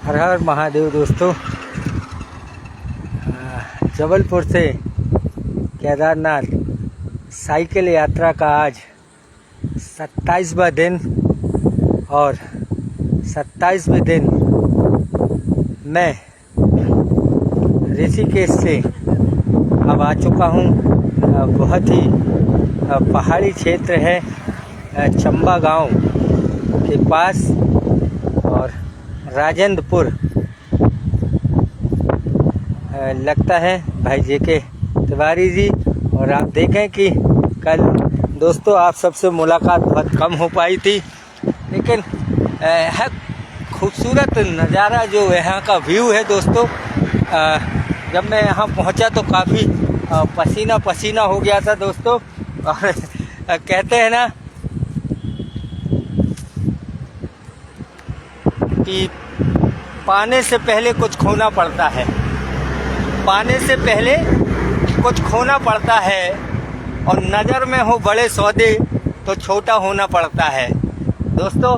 हर हर महादेव दोस्तों। जबलपुर से केदारनाथ साइकिल यात्रा का आज 27वां दिन और 27वें दिन मैं ऋषिकेश से अब आ चुका हूँ। बहुत ही पहाड़ी क्षेत्र है, चंबा गांव के पास और राजेंद्रपुर लगता है भाई जेके तिवारी जी। और आप देखें कि कल दोस्तों आप सबसे मुलाकात बहुत कम हो पाई थी, लेकिन है खूबसूरत नज़ारा जो यहाँ का व्यू है दोस्तों। जब मैं यहाँ पहुँचा तो काफ़ी पसीना पसीना हो गया था दोस्तों। और कहते हैं ना कि पाने से पहले कुछ खोना पड़ता है, पाने से पहले कुछ खोना पड़ता है, और नज़र में हो बड़े सौदे तो छोटा होना पड़ता है दोस्तों।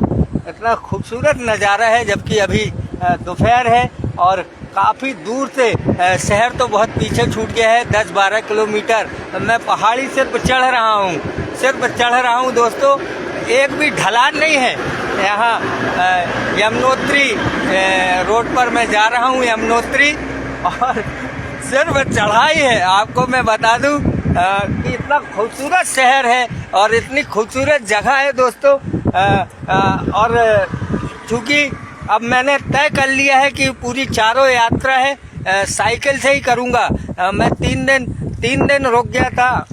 इतना खूबसूरत नज़ारा है, जबकि अभी दोपहर है और काफ़ी दूर से शहर तो बहुत पीछे छूट गया है, 10-12 किलोमीटर। मैं पहाड़ी सिर्फ चढ़ रहा हूँ दोस्तों। एक भी ढलान नहीं है यहाँ। यमुनोत्री रोड पर मैं जा रहा हूँ, यमुनोत्री, और सिर्फ चढ़ाई है। आपको मैं बता दूं कि इतना खूबसूरत शहर है और इतनी खूबसूरत जगह है दोस्तों। और चूँकि अब मैंने तय कर लिया है कि पूरी चारों यात्रा है साइकिल से ही करूँगा। मैं 3 दिन रुक गया था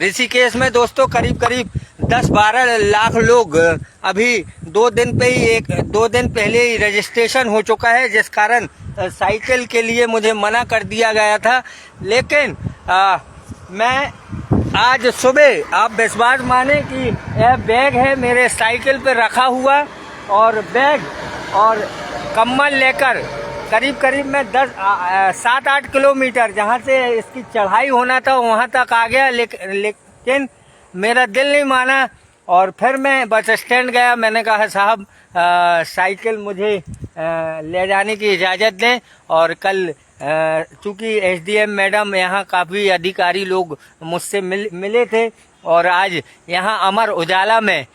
ऋषिकेश में दोस्तों। करीब 10-12 लाख लोग अभी 2 दिन पहले ही रजिस्ट्रेशन हो चुका है, जिस कारण साइकिल के लिए मुझे मना कर दिया गया था। लेकिन मैं आज सुबह, आप विश्वास माने कि यह बैग है मेरे साइकिल पे रखा हुआ, और बैग और कम्बल लेकर करीब मैं 7-8 किलोमीटर जहाँ से इसकी चढ़ाई होना था वहाँ तक आ गया। लेकिन मेरा दिल नहीं माना और फिर मैं बस स्टैंड गया। मैंने कहा साहब साइकिल मुझे ले जाने की इजाज़त दें। और कल चूँकि एसडीएम मैडम यहाँ काफ़ी अधिकारी लोग मुझसे मिले थे, और आज यहाँ अमर उजाला में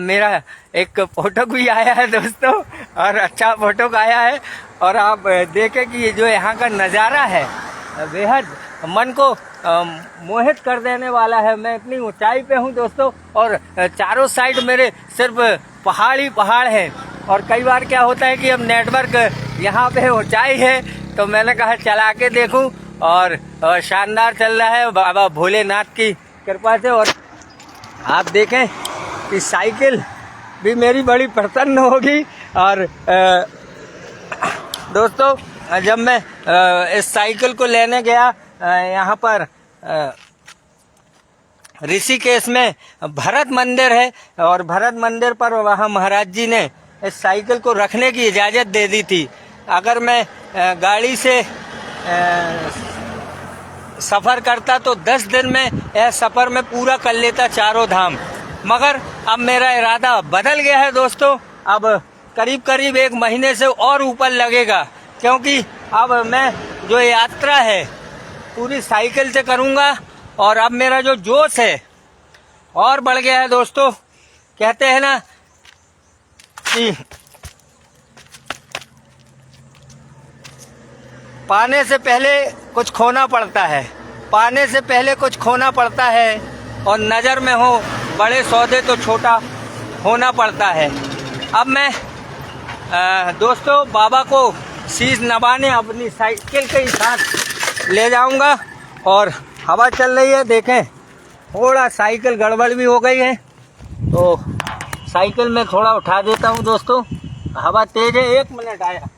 मेरा एक फ़ोटो भी आया है दोस्तों, और अच्छा फ़ोटो आया है। और आप देखें कि ये जो यहाँ का नज़ारा है बेहद मन को मोहित कर देने वाला है। मैं इतनी ऊंचाई पे हूँ दोस्तों, और चारों साइड मेरे सिर्फ पहाड़ ही पहाड़ हैं। और कई बार क्या होता है कि अब नेटवर्क यहाँ पे ऊंचाई है, तो मैंने कहा चला के देखूँ, और शानदार चल रहा है बाबा भोलेनाथ की कृपा से। और आप देखें कि साइकिल भी मेरी बड़ी प्रसन्न होगी। और दोस्तों जब मैं इस साइकिल को लेने गया यहाँ पर ऋषिकेश में भरत मंदिर है, और भरत मंदिर पर वहाँ महाराज जी ने इस साइकिल को रखने की इजाज़त दे दी थी। अगर मैं गाड़ी से सफ़र करता तो 10 दिन में यह सफ़र में पूरा कर लेता चारों धाम। मगर अब मेरा इरादा बदल गया है दोस्तों। अब करीब 1 महीने से और ऊपर लगेगा, क्योंकि अब मैं जो यात्रा है पूरी साइकिल से करूँगा। और अब मेरा जो जोश है और बढ़ गया है दोस्तों। कहते हैं ना कि पाने से पहले कुछ खोना पड़ता है, पाने से पहले कुछ खोना पड़ता है, और नज़र में हो बड़े सौदे तो छोटा होना पड़ता है। अब मैं दोस्तों बाबा को शीश नवाने अपनी साइकिल के ही साथ ले जाऊंगा। और हवा चल रही है, देखें थोड़ा साइकिल गड़बड़ भी हो गई है, तो साइकिल में थोड़ा उठा देता हूं दोस्तों। हवा तेज है, 1 मिनट आया।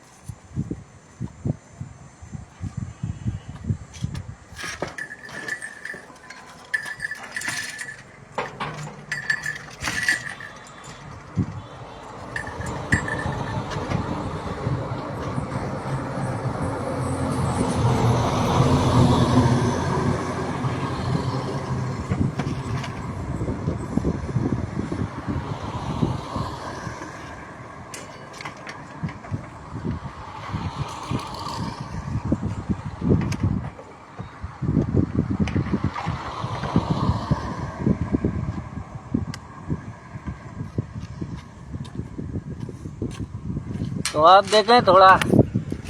तो आप देखें थोड़ा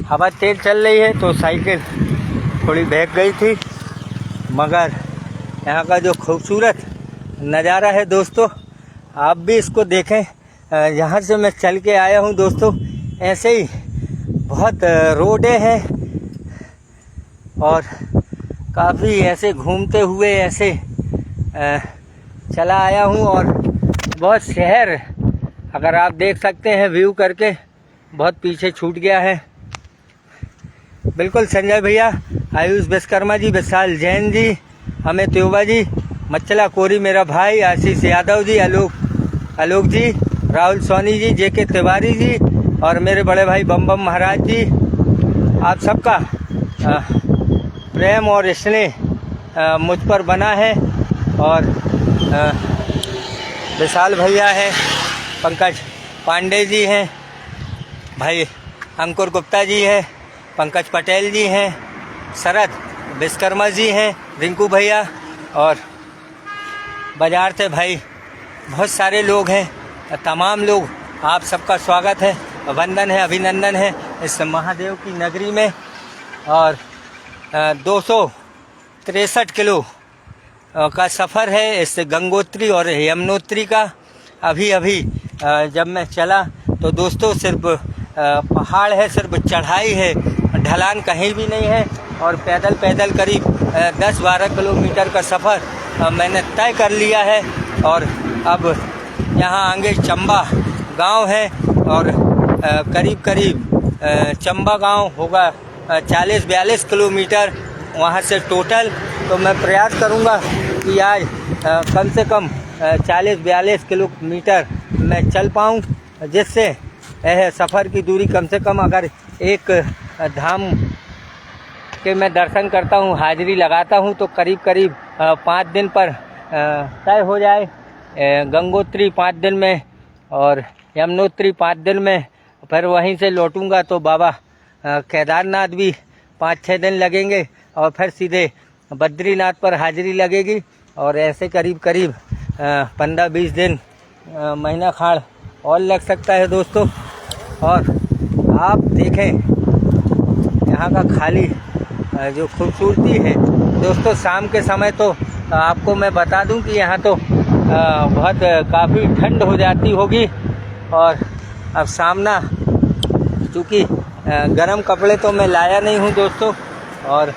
हवा तेज चल रही है तो साइकिल थोड़ी बहक गई थी, मगर यहाँ का जो खूबसूरत नज़ारा है दोस्तों, आप भी इसको देखें। यहाँ से मैं चल के आया हूँ दोस्तों, ऐसे ही बहुत रोडें हैं और काफ़ी ऐसे घूमते हुए ऐसे चला आया हूँ। और बहुत शहर अगर आप देख सकते हैं व्यू करके, बहुत पीछे छूट गया है। बिल्कुल संजय भैया, आयुष विश्वकर्मा जी, विशाल जैन जी, अमित योबा जी, मच्छला कोरी मेरा भाई, आशीष यादव जी, आलोक जी, राहुल सोनी जी, जेके तिवारी जी और मेरे बड़े भाई बम बम महाराज जी, आप सबका प्रेम और स्नेह मुझ पर बना है। और विशाल भैया हैं, पंकज पांडे जी हैं, भाई अंकुर गुप्ता जी हैं, पंकज पटेल जी हैं, शरद विश्वकर्मा जी हैं, रिंकू भैया और बाजार से भाई बहुत सारे लोग हैं। तमाम लोग, आप सबका स्वागत है, वंदन है, अभिनंदन है इस महादेव की नगरी में। और 263 किलो का सफ़र है इस गंगोत्री और यमुनोत्री का। अभी जब मैं चला तो दोस्तों सिर्फ पहाड़ है, सिर्फ चढ़ाई है, ढलान कहीं भी नहीं है। और पैदल करीब 10-12 किलोमीटर का सफ़र मैंने तय कर लिया है। और अब यहाँ आगे चंबा गांव है और करीब चंबा गांव होगा 40-42 किलोमीटर वहाँ से टोटल। तो मैं प्रयास करूँगा कि आज कम से कम 40-42 किलोमीटर मैं चल पाऊँ, जिससे यह सफ़र की दूरी कम से कम, अगर एक धाम के मैं दर्शन करता हूँ, हाजिरी लगाता हूँ, तो करीब 5 दिन पर तय हो जाए। गंगोत्री 5 दिन में और यमुनोत्री 5 दिन में, फिर वहीं से लौटूंगा तो बाबा केदारनाथ भी 5-6 दिन लगेंगे और फिर सीधे बद्रीनाथ पर हाजिरी लगेगी। और ऐसे करीब 15-20 दिन, महीना खाड़ और लग सकता है दोस्तों। और आप देखें यहाँ का खाली जो खूबसूरती है दोस्तों, शाम के समय तो आपको मैं बता दूं कि यहाँ तो बहुत काफ़ी ठंड हो जाती होगी। और अब सामना, चूँकि गर्म कपड़े तो मैं लाया नहीं हूँ दोस्तों, और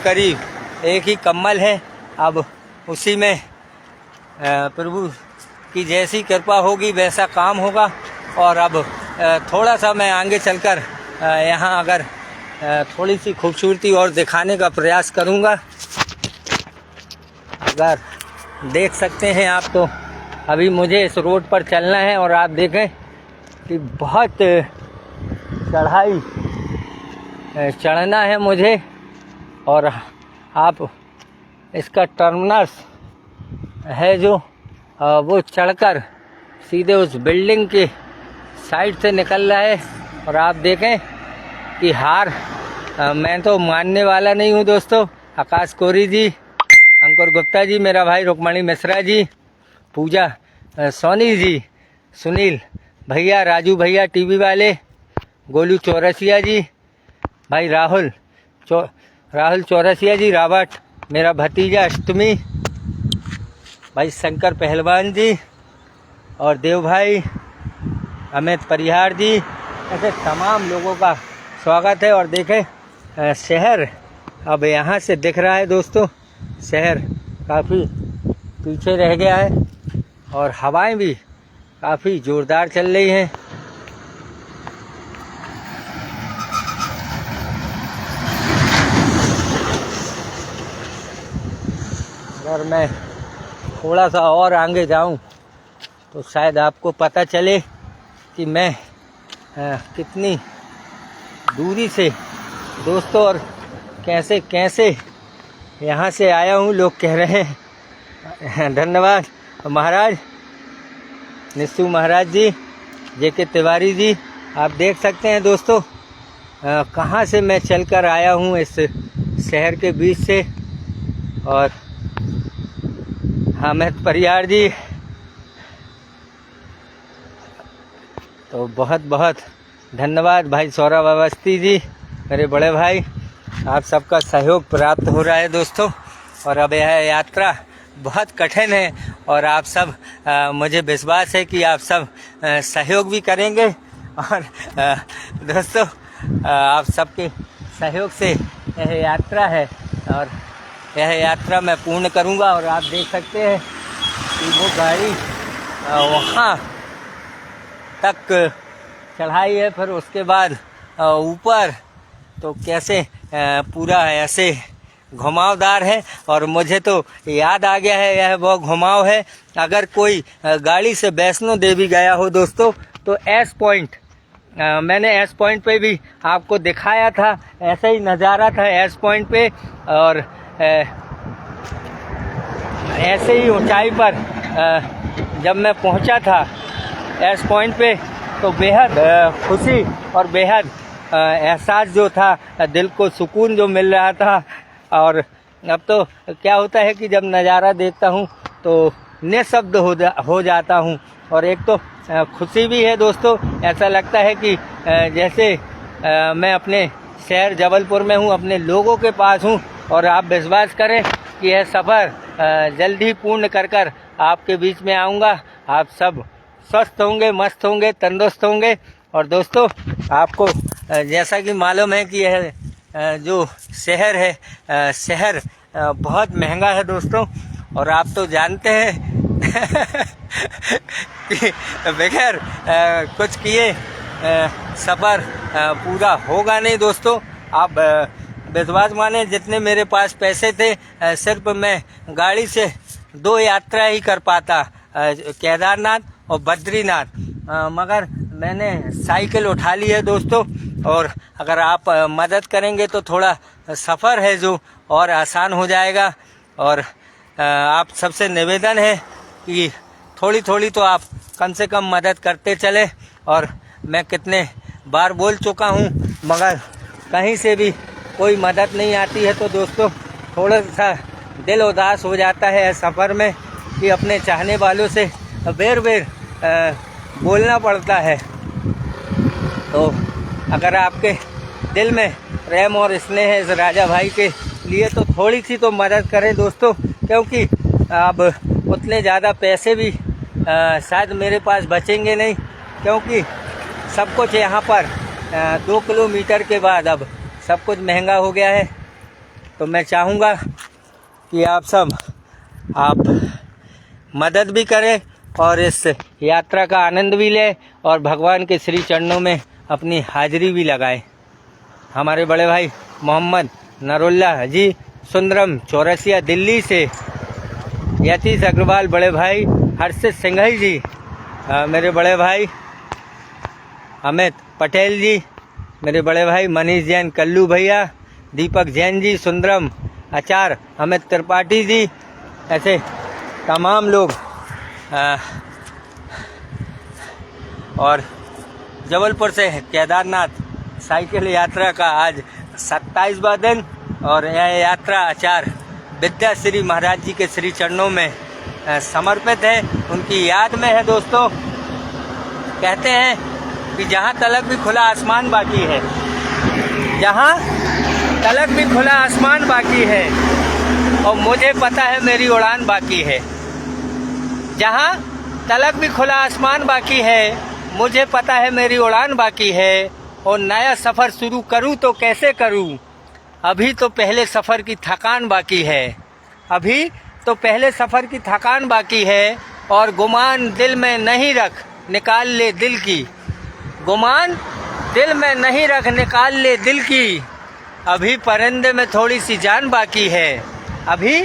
करीब एक ही कम्बल है। अब उसी में प्रभु की जैसी कृपा होगी वैसा काम होगा। और अब थोड़ा सा मैं आगे चलकर यहाँ अगर थोड़ी सी खूबसूरती और दिखाने का प्रयास करूँगा। अगर देख सकते हैं आप, तो अभी मुझे इस रोड पर चलना है और आप देखें कि बहुत चढ़ाई चढ़ना है मुझे। और आप इसका टर्मिनस है जो वो चढ़कर सीधे उस बिल्डिंग के साइड से निकल रहा है। और आप देखें कि हार मैं तो मानने वाला नहीं हूँ दोस्तों। आकाश कोरी जी, अंकुर गुप्ता जी, मेरा भाई रुक्मणी मिश्रा जी, पूजा सोनी जी, सुनील भैया, राजू भैया टीवी वाले, गोलू चौरसिया जी, भाई राहुल चौरसिया जी, रावट मेरा भतीजा अष्टमी, भाई शंकर पहलवान जी और देव भाई, अमित परिहार जी, ऐसे तमाम लोगों का स्वागत है। और देखें शहर अब यहाँ से दिख रहा है दोस्तों, शहर काफ़ी पीछे रह गया है और हवाएं भी काफ़ी ज़ोरदार चल रही हैं। अगर मैं थोड़ा सा और आगे जाऊं तो शायद आपको पता चले कि मैं कितनी दूरी से दोस्तों और कैसे यहाँ से आया हूँ। लोग कह रहे हैं धन्यवाद महाराज, निस्सू महाराज जी, जेके तिवारी जी, आप देख सकते हैं दोस्तों कहाँ से मैं चलकर आया हूँ इस शहर के बीच से। और अमित परिहार जी, तो बहुत बहुत धन्यवाद भाई सौरभ अवस्थी जी, मेरे बड़े भाई, आप सबका सहयोग प्राप्त हो रहा है दोस्तों। और अब यह यात्रा बहुत कठिन है और आप सब मुझे विश्वास है कि आप सब सहयोग भी करेंगे और दोस्तों आप सबके सहयोग से यह यात्रा है और यह यात्रा मैं पूर्ण करूंगा। और आप देख सकते हैं कि वो गाड़ी वहाँ तक चढ़ाई है, फिर उसके बाद ऊपर तो कैसे पूरा ऐसे घुमावदार है। और मुझे तो याद आ गया है, यह वो घुमाव है, अगर कोई गाड़ी से वैष्णो देवी गया हो दोस्तों तो एस पॉइंट, मैंने एस पॉइंट पे भी आपको दिखाया था, ऐसा ही नज़ारा था एस पॉइंट पे। और ऐसे ही ऊंचाई पर जब मैं पहुंचा था एस पॉइंट पे तो बेहद खुशी और बेहद एहसास जो था, दिल को सुकून जो मिल रहा था। और अब तो क्या होता है कि जब नज़ारा देखता हूँ तो निःशब्द हो जाता हूँ। और एक तो खुशी भी है दोस्तों, ऐसा लगता है कि जैसे मैं अपने शहर जबलपुर में हूँ, अपने लोगों के पास हूँ। और आप विश्वास करें कि यह सफ़र जल्द ही पूर्ण कर आपके बीच में आऊँगा। आप सब स्वस्थ होंगे, मस्त होंगे, तंदुरुस्त होंगे। और दोस्तों आपको जैसा कि मालूम है कि यह जो शहर है, शहर बहुत महंगा है दोस्तों। और आप तो जानते हैं कि बगैर कुछ किए सफ़र पूरा होगा नहीं दोस्तों। आप विश्वास माने, जितने मेरे पास पैसे थे सिर्फ मैं गाड़ी से 2 यात्रा ही कर पाता, केदारनाथ और बद्रीनाथ, मगर मैंने साइकिल उठा ली है दोस्तों। और अगर आप मदद करेंगे तो थोड़ा सफ़र है जो और आसान हो जाएगा। और आप सबसे निवेदन है कि थोड़ी थोड़ी तो आप कम से कम मदद करते चले। और मैं कितने बार बोल चुका हूँ, मगर कहीं से भी कोई मदद नहीं आती है तो दोस्तों थोड़ा सा दिल उदास हो जाता है सफ़र में कि अपने चाहने वालों से बेर बोलना पड़ता है। तो अगर आपके दिल में प्रेम और स्नेह है इस राजा भाई के लिए तो थोड़ी सी तो मदद करें दोस्तों, क्योंकि अब उतने ज़्यादा पैसे भी शायद मेरे पास बचेंगे नहीं, क्योंकि सब कुछ यहाँ पर 2 किलोमीटर के बाद अब सब कुछ महंगा हो गया है। तो मैं चाहूँगा कि आप मदद भी करें और इस यात्रा का आनंद भी लें और भगवान के श्री चरणों में अपनी हाजिरी भी लगाएं। हमारे बड़े भाई मोहम्मद नरुल्लाह जी सुंदरम चौरसिया दिल्ली से, यतीश अग्रवाल बड़े भाई, हर्षित सिंघई जी, मेरे बड़े भाई अमित पटेल जी, मेरे बड़े भाई मनीष जैन कल्लू भैया, दीपक जैन जी, सुंदरम आचार्य, अमित त्रिपाठी जी, ऐसे तमाम लोग। और जबलपुर से केदारनाथ साइकिल यात्रा का आज 27वां दिन और यह यात्रा आचार्य विद्याश्री महाराज जी के श्री चरणों में समर्पित है, उनकी याद में है दोस्तों। कहते हैं कि जहाँ तलक भी खुला आसमान बाकी है, जहाँ तलक भी खुला आसमान बाकी है और मुझे पता है मेरी उड़ान बाकी है। जहाँ तलक भी खुला आसमान बाकी है, मुझे पता है मेरी उड़ान बाकी है। और नया सफ़र शुरू करूँ तो कैसे करूँ, अभी तो पहले सफ़र की थकान बाकी है, अभी तो पहले सफ़र की थकान बाकी है। और गुमान दिल में नहीं रख, निकाल ले दिल की, गुमान दिल में नहीं रख, निकाल ले दिल की। अभी परिंदे में थोड़ी सी जान बाकी है, अभी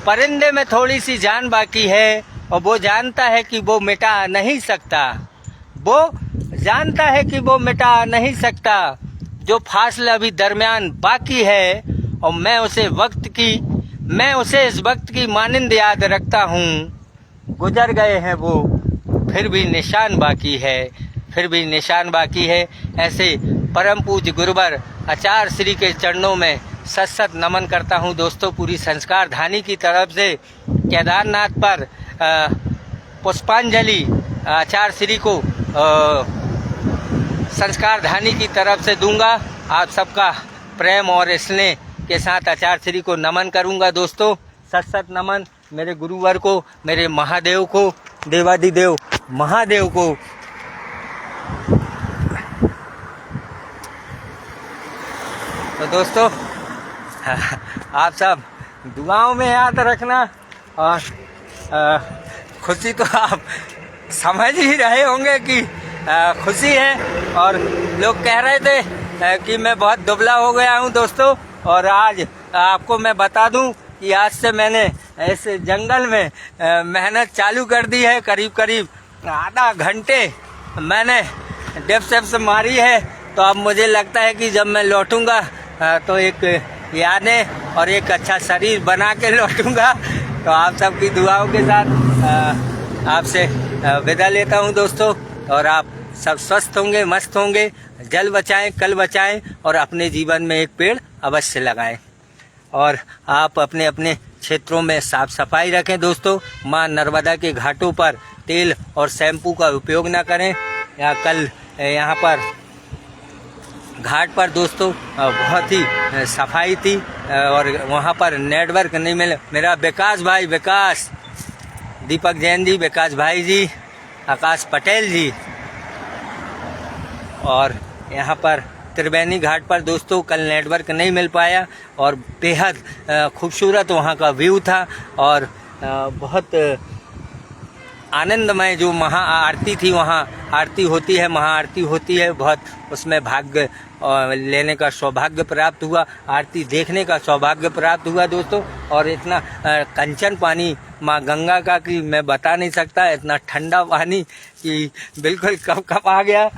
परिंदे में थोड़ी सी जान बाकी है। और वो जानता है कि वो मिटा नहीं सकता, वो जानता है कि वो मिटा नहीं सकता जो फासला अभी दरमियान बाकी है। और मैं उसे इस वक्त की मानिंद याद रखता हूँ। गुजर गए हैं वो, फिर भी निशान बाकी है, फिर भी निशान बाकी है। ऐसे परम पूज्य गुरुवर आचार्य श्री के चरणों में सत नमन करता हूँ दोस्तों। पूरी संस्कार धानी की तरफ से केदारनाथ पर पुष्पांजलि आचार्य श्री को संस्कारधानी की तरफ से दूंगा। आप सबका प्रेम और स्नेह के साथ आचार्य श्री को नमन करूंगा दोस्तों। सत सत नमन मेरे गुरुवर को, मेरे महादेव को, देवादिदेव महादेव को। तो दोस्तों आप सब दुआओं में याद रखना। और खुशी तो आप समझ ही रहे होंगे कि खुशी है। और लोग कह रहे थे कि मैं बहुत दुबला हो गया हूं दोस्तों। और आज आपको मैं बता दूं कि आज से मैंने इस जंगल में मेहनत चालू कर दी है। करीब करीब आधा घंटे मैंने डिप्स मारी है। तो अब मुझे लगता है कि जब मैं लौटूंगा तो एक यादें और एक अच्छा शरीर बना के लौटूंगा। तो आप सबकी दुआओं के साथ आपसे विदा लेता हूं दोस्तों। और आप सब स्वस्थ होंगे, मस्त होंगे। जल बचाएं, कल बचाएं और अपने जीवन में एक पेड़ अवश्य लगाएं। और आप अपने अपने क्षेत्रों में साफ सफाई रखें दोस्तों। मां नर्मदा के घाटों पर तेल और शैम्पू का उपयोग ना करें। कल यहाँ पर घाट पर दोस्तों बहुत ही सफाई थी और वहाँ पर नेटवर्क नहीं मिला। मेरा विकास भाई, विकास, दीपक जैन जी, विकास भाई जी, आकाश पटेल जी। और यहाँ पर त्रिवेणी घाट पर दोस्तों कल नेटवर्क नहीं मिल पाया और बेहद खूबसूरत वहाँ का व्यू था। और बहुत आनंदमय जो महा आरती थी, वहाँ आरती होती है, महाआरती होती है। बहुत उसमें भाग्य लेने का सौभाग्य प्राप्त हुआ, आरती देखने का सौभाग्य प्राप्त हुआ दोस्तों। और इतना कंचन पानी माँ गंगा का कि मैं बता नहीं सकता। इतना ठंडा पानी कि बिल्कुल कप आ गया।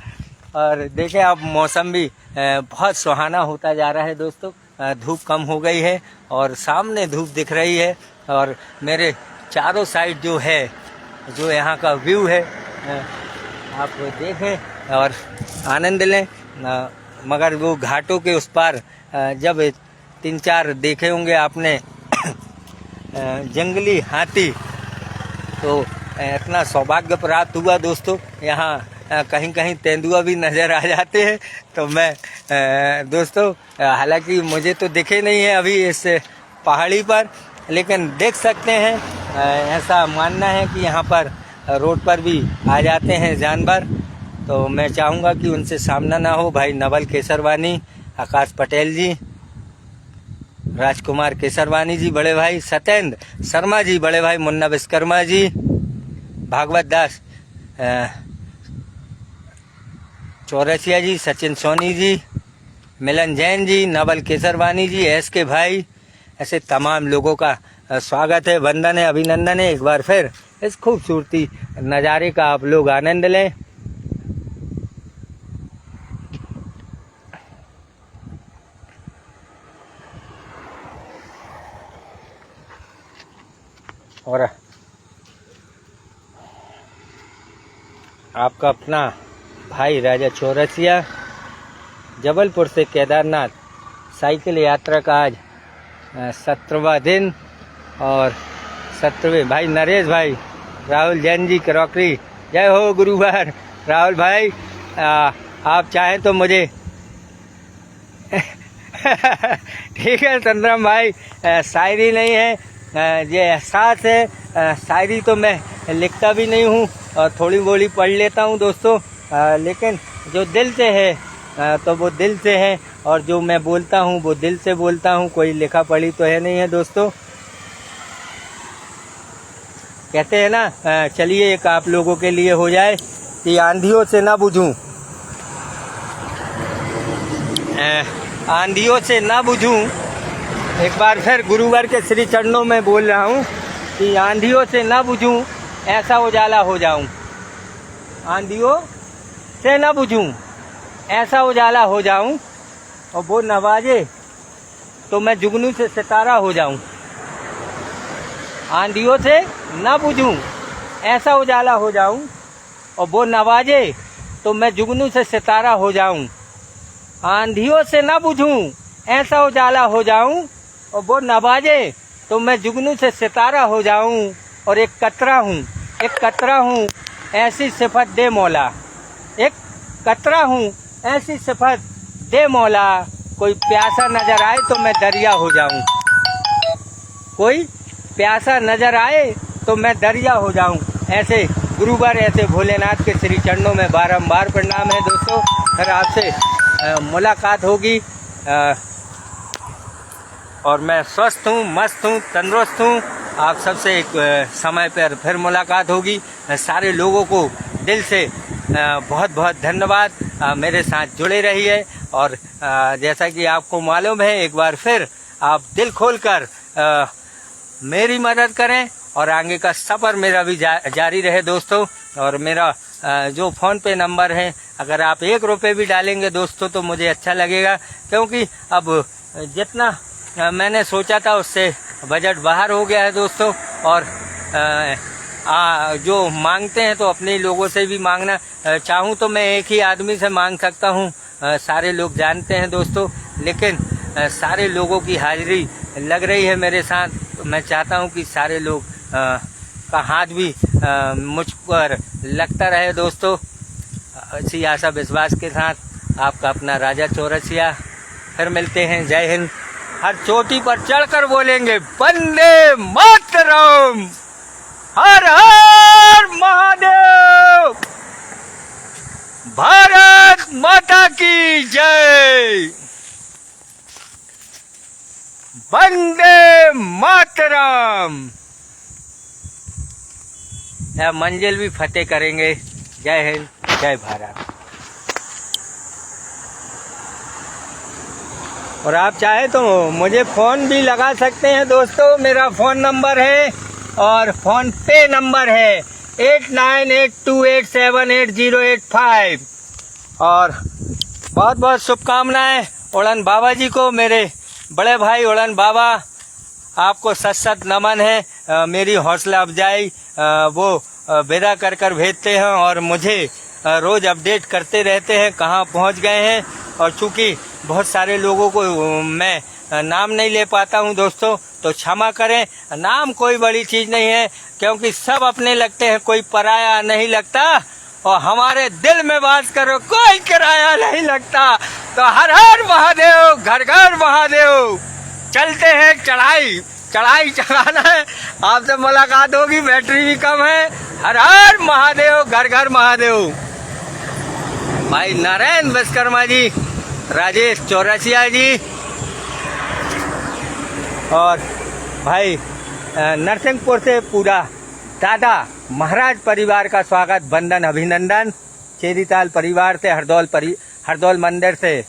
और देखें आप मौसम भी बहुत सुहाना होता जा रहा है दोस्तों। धूप कम हो गई है और सामने धूप दिख रही है। और मेरे चारों साइड जो है, जो यहाँ का व्यू है, आप देखें और आनंद लें। मगर वो घाटों के उस पार जब 3-4 देखे होंगे आपने जंगली हाथी, तो इतना सौभाग्य प्राप्त हुआ दोस्तों। यहाँ कहीं कहीं तेंदुआ भी नज़र आ जाते हैं। तो मैं दोस्तों, हालांकि मुझे तो दिखे नहीं है अभी इस पहाड़ी पर, लेकिन देख सकते हैं। ऐसा मानना है कि यहाँ पर रोड पर भी आ जाते हैं जानवर। तो मैं चाहूँगा कि उनसे सामना ना हो। भाई नवल केसरवानी, आकाश पटेल जी, राजकुमार केसरवानी जी बड़े भाई, सत्येंद्र शर्मा जी बड़े भाई, मुन्ना विश्वकर्मा जी, भागवत दास चौरसिया जी, सचिन सोनी जी, मिलन जैन जी, नवल केसरवानी जी, SK भाई, ऐसे तमाम लोगों का स्वागत है, वंदन है, अभिनंदन है। एक बार फिर इस खूबसूरती नज़ारे का आप लोग आनंद लें। और आपका अपना भाई राजा चौरसिया, जबलपुर से केदारनाथ साइकिल यात्रा का आज 17वां दिन। और 17वें भाई नरेश भाई, राहुल जैन जी, क्रॉकरी, जय हो गुरुवार। राहुल भाई आप चाहें तो मुझे ठीक है। चंद्रम भाई, शायरी नहीं है, ये एहसास है। शायरी तो मैं लिखता भी नहीं हूँ और थोड़ी बोली पढ़ लेता हूँ दोस्तों। लेकिन जो दिल से है तो वो दिल से है, और जो मैं बोलता हूँ वो दिल से बोलता हूँ। कोई लिखा पढ़ी तो है नहीं है दोस्तों। कहते हैं ना, चलिए एक आप लोगों के लिए हो जाए कि आंधियों से ना बुझूं, आंधियों से ना बुझूं। एक बार फिर गुरुवर के श्री चरणों में बोल रहा हूँ कि आंधियों से ना बुझूं, ऐसा उजाला हो जाऊं। आंधियों से ना बुझूं, ऐसा उजाला हो जाऊं, और वो नवाजे तो मैं जुगनू से सितारा हो जाऊं। आंधियों से ना बुझूं, ऐसा उजाला हो जाऊं, और वो नवाजे तो मैं जुगनू से सितारा हो जाऊं। आंधियों से ना बुझूं, ऐसा उजाला हो जाऊं, और वो नवाजे तो मैं जुगनू से सितारा हो जाऊं। और एक कतरा हूँ, ऐसी सिफत दे मौला। एक कतरा हूँ, ऐसी सिफत दे मौला, कोई प्यासा नजर आए तो मैं दरिया हो जाऊं, कोई प्यासा नजर आए तो मैं दरिया हो जाऊं। ऐसे गुरुवर, ऐसे भोलेनाथ के श्री चरणों में बारंबार प्रणाम है दोस्तों। फिर आपसे मुलाकात होगी और मैं स्वस्थ हूँ, मस्त हूँ, तंदुरुस्त हूँ। आप सबसे एक समय पर फिर मुलाकात होगी। सारे लोगों को दिल से बहुत बहुत धन्यवाद, मेरे साथ जुड़े रहिए। और जैसा कि आपको मालूम है, एक बार फिर आप दिल खोलकर मेरी मदद करें और आगे का सफ़र मेरा भी जारी रहे दोस्तों। और मेरा जो फ़ोन पे नंबर है, अगर आप 1 रुपये भी डालेंगे दोस्तों तो मुझे अच्छा लगेगा, क्योंकि अब जितना मैंने सोचा था उससे बजट बाहर हो गया है दोस्तों। और जो मांगते हैं तो अपने लोगों से भी मांगना चाहूँ तो मैं एक ही आदमी से मांग सकता हूँ, सारे लोग जानते हैं दोस्तों। लेकिन सारे लोगों की हाजिरी लग रही है मेरे साथ, तो मैं चाहता हूँ कि सारे लोग का हाथ भी मुझ पर लगता रहे दोस्तों। इसी आशा विश्वास के साथ आपका अपना राजा चौरसिया, फिर मिलते हैं। जय हिंद। हर चोटी पर चढ़कर बोलेंगे वंदे मातरम, हर हर महादेव, भारत माता की जय, वंदे मातरम। यह मंजिल भी फतेह करेंगे। जय हिंद, जय भारत। और आप चाहे तो मुझे फ़ोन भी लगा सकते हैं दोस्तों। मेरा फ़ोन नंबर है और फ़ोन पे नंबर है 8982878085। और बहुत बहुत शुभकामनाएं उड़न बाबा जी को, मेरे बड़े भाई उड़न बाबा, आपको सत सत नमन है। मेरी हौसला अफजाई वो विदा कर कर भेजते हैं और मुझे रोज़ अपडेट करते रहते हैं कहाँ पहुँच गए हैं। और चूँकि बहुत सारे लोगों को मैं नाम नहीं ले पाता हूँ दोस्तों, तो क्षमा करें। नाम कोई बड़ी चीज़ नहीं है, क्योंकि सब अपने लगते हैं, कोई पराया नहीं लगता। और हमारे दिल में वास करो, कोई किराया नहीं लगता। तो हर हर महादेव, घर घर महादेव। चलते हैं चढ़ाई, चढ़ाई चढ़ाना है। आपसे मुलाकात होगी, बैटरी भी कम है। हर हर महादेव, घर घर महादेव। भाई नारायण विश्वकर्मा जी, राजेश चौरसिया जी और भाई नरसिंहपुर से पूरा दादा महाराज परिवार का स्वागत, वंदन, अभिनंदन। चेरीताल परिवार से, हरदौल मंदिर से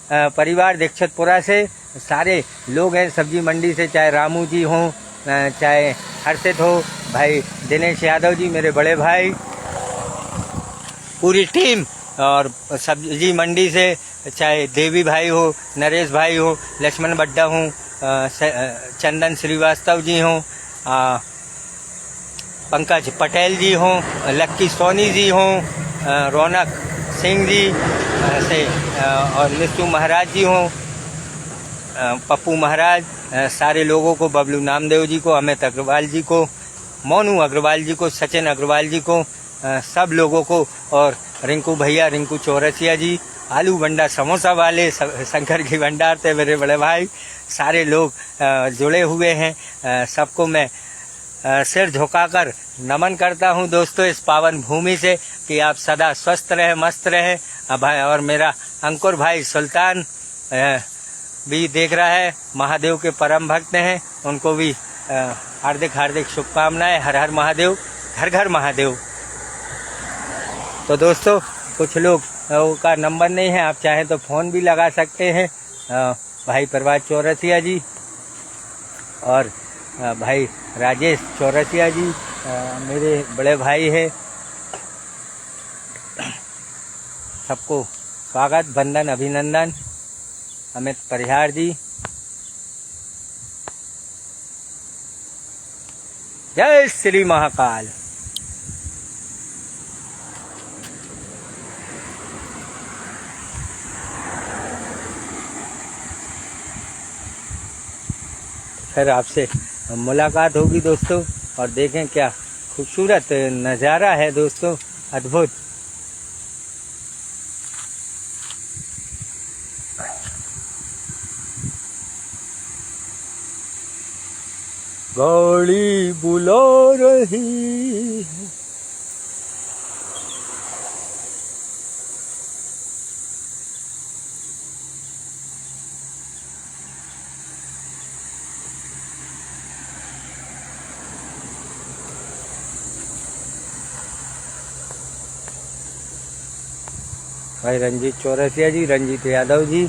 परिवार, दीक्षितपुरा से सारे लोग हैं, सब्जी मंडी से, चाहे रामू जी हों, चाहे हर्षित हो, भाई दिनेश यादव जी मेरे बड़े भाई, पूरी टीम। और सब्जी मंडी से चाहे देवी भाई हो, नरेश भाई हो, लक्ष्मण बड्डा हो, चंदन श्रीवास्तव जी हों, पंकज पटेल जी हों, लक्की सोनी जी हों, रौनक सिंह जी से और निशु महाराज जी हों, पप्पू महाराज, सारे लोगों को, बबलू नामदेव जी को, अमित अग्रवाल जी को, मोनू अग्रवाल जी को, सचिन अग्रवाल जी को, सब लोगों को। और रिंकू भैया, रिंकू चौरसिया जी, आलू बंडा समोसा वाले, शंकर की भंडार से मेरे बड़े भाई, सारे लोग जुड़े हुए हैं। सबको मैं सिर झुकाकर नमन करता हूं दोस्तों इस पावन भूमि से, कि आप सदा स्वस्थ रहें, मस्त रहें। भाई और मेरा अंकुर भाई सुल्तान भी देख रहा है, महादेव के परम भक्त हैं, उनको भी हार्दिक हार्दिक शुभकामनाएं। हर हर महादेव, घर घर महादेव। तो दोस्तों कुछ लोग का नंबर नहीं है, आप चाहें तो फ़ोन भी लगा सकते हैं। भाई प्रभात चौरसिया जी और भाई राजेश चौरसिया जी मेरे बड़े भाई हैं। सबको स्वागत, वंदन, अभिनंदन। अमित परिहार जी, जय श्री महाकाल। फिर आपसे मुलाकात होगी दोस्तों, और देखें क्या खूबसूरत नज़ारा है दोस्तों, अद्भुत। गाड़ी बुला रही है। भाई रंजीत चौरसिया जी, रंजीत यादव जी,